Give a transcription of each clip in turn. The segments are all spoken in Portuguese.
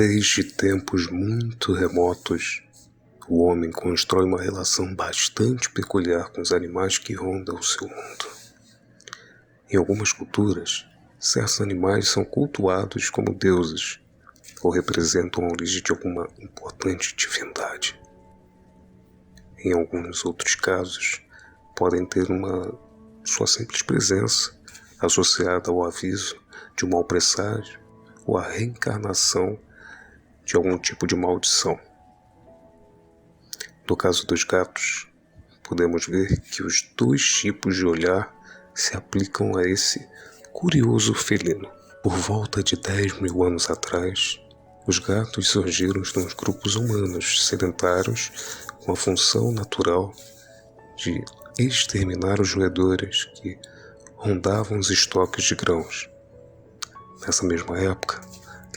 Desde tempos muito remotos, o homem constrói uma relação bastante peculiar com os animais que rondam o seu mundo. Em algumas culturas, certos animais são cultuados como deuses ou representam a origem de alguma importante divindade. Em alguns outros casos, podem ter sua simples presença associada ao aviso de um mau presságio ou à reencarnação de algum tipo de maldição. No caso dos gatos, podemos ver que os dois tipos de olhar se aplicam a esse curioso felino. Por volta de 10.000 anos atrás, os gatos surgiram nos grupos humanos sedentários com a função natural de exterminar os roedores que rondavam os estoques de grãos. Nessa mesma época,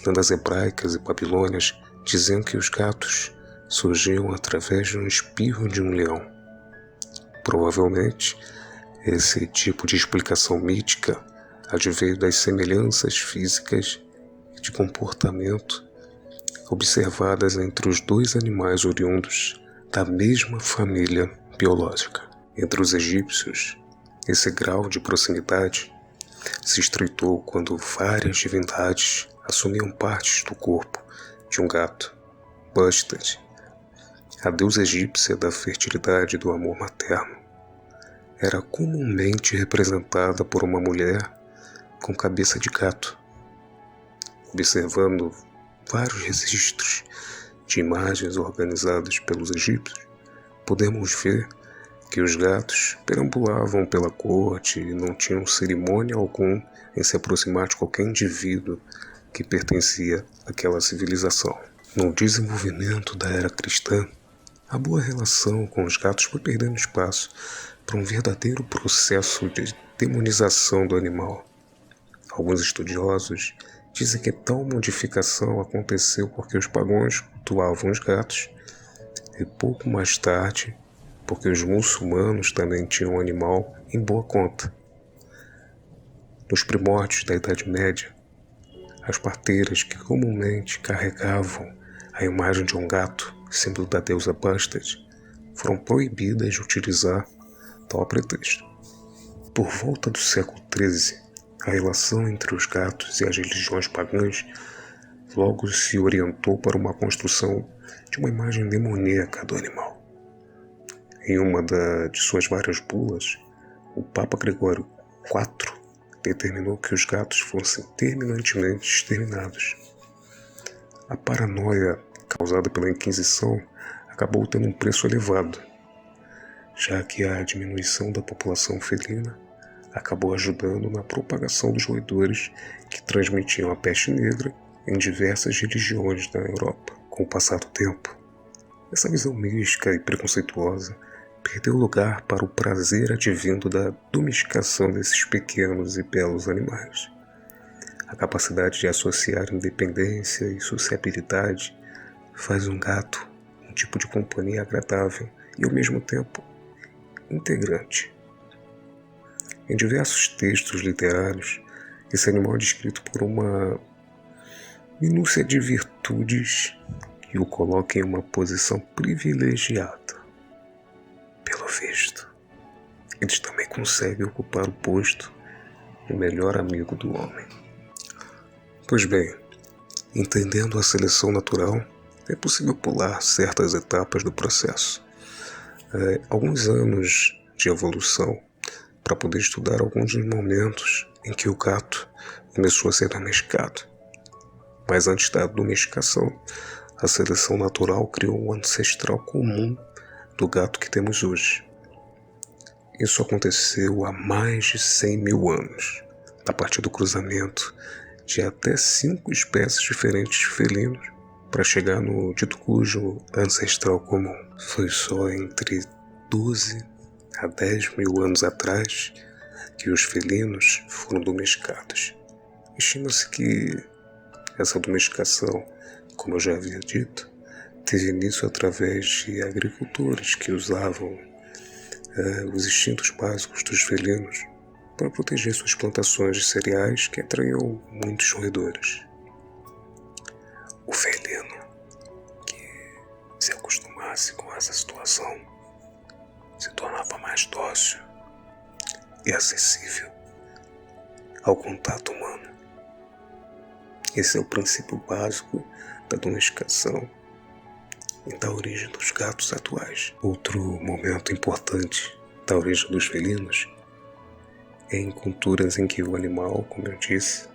lendas hebraicas e babilônias diziam que os gatos surgiam através de um espirro de um leão. Provavelmente, esse tipo de explicação mítica adveio das semelhanças físicas e de comportamento observadas entre os dois animais oriundos da mesma família biológica. Entre os egípcios, esse grau de proximidade se estreitou quando várias divindades assumiam partes do corpo de um gato. Bastet, a deusa egípcia da fertilidade e do amor materno, era comumente representada por uma mulher com cabeça de gato. Observando vários registros de imagens organizadas pelos egípcios, podemos ver que os gatos perambulavam pela corte e não tinham cerimônia alguma em se aproximar de qualquer indivíduo que pertencia àquela civilização. No desenvolvimento da era cristã, a boa relação com os gatos foi perdendo espaço para um verdadeiro processo de demonização do animal. Alguns estudiosos dizem que tal modificação aconteceu porque os pagãos cultuavam os gatos e pouco mais tarde porque os muçulmanos também tinham um animal em boa conta. Nos primórdios da Idade Média, as parteiras que comumente carregavam a imagem de um gato, símbolo da deusa Bastet, foram proibidas de utilizar tal pretexto. Por volta do século XIII, a relação entre os gatos e as religiões pagãs logo se orientou para uma construção de uma imagem demoníaca do animal. Em uma de suas várias bulas, o Papa Gregório IV determinou que os gatos fossem terminantemente exterminados. A paranoia causada pela Inquisição acabou tendo um preço elevado, já que a diminuição da população felina acabou ajudando na propagação dos roedores que transmitiam a peste negra em diversas religiões da Europa. Com o passar do tempo, essa visão mística e preconceituosa perdeu lugar para o prazer advindo da domesticação desses pequenos e belos animais. A capacidade de associar independência e sociabilidade faz um gato um tipo de companhia agradável e, ao mesmo tempo, integrante. Em diversos textos literários, esse animal é descrito por uma minúcia de virtudes que o coloca em uma posição privilegiada. Pelo visto, eles também conseguem ocupar o posto de melhor amigo do homem. Pois bem, entendendo a seleção natural, é possível pular certas etapas do processo. Alguns anos de evolução para poder estudar alguns dos momentos em que o gato começou a ser domesticado. Mas antes da domesticação, a seleção natural criou um ancestral comum do gato que temos hoje. Isso aconteceu há mais de 100.000 anos, a partir do cruzamento de até 5 espécies diferentes de felinos para chegar no dito cujo ancestral comum. Foi só entre 12 a 10.000 anos atrás que os felinos foram domesticados. Estima-se que essa domesticação, como eu já havia dito, teve início através de agricultores que usavam os instintos básicos dos felinos para proteger suas plantações de cereais que atraíam muitos roedores. O felino que se acostumasse com essa situação se tornava mais dócil e acessível ao contato humano. Esse é o princípio básico da domesticação e da origem dos gatos atuais. Outro momento importante da origem dos felinos é em culturas em que o animal, como eu disse,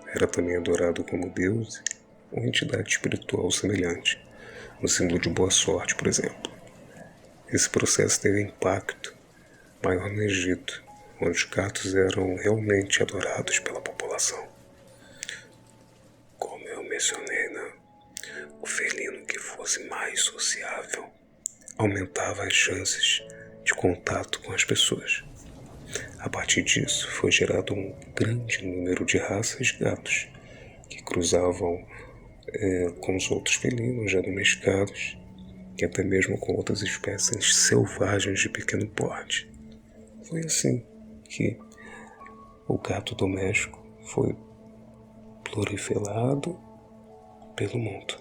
era também adorado como deus ou entidade espiritual semelhante, no símbolo de boa sorte, por exemplo. Esse processo teve impacto maior no Egito, onde os gatos eram realmente adorados pela população. Como eu mencionei, o felino que fosse mais sociável aumentava as chances de contato com as pessoas. A partir disso, foi gerado um grande número de raças de gatos que cruzavam com os outros felinos já domesticados e até mesmo com outras espécies selvagens de pequeno porte. Foi assim que o gato doméstico foi proliferado pelo mundo.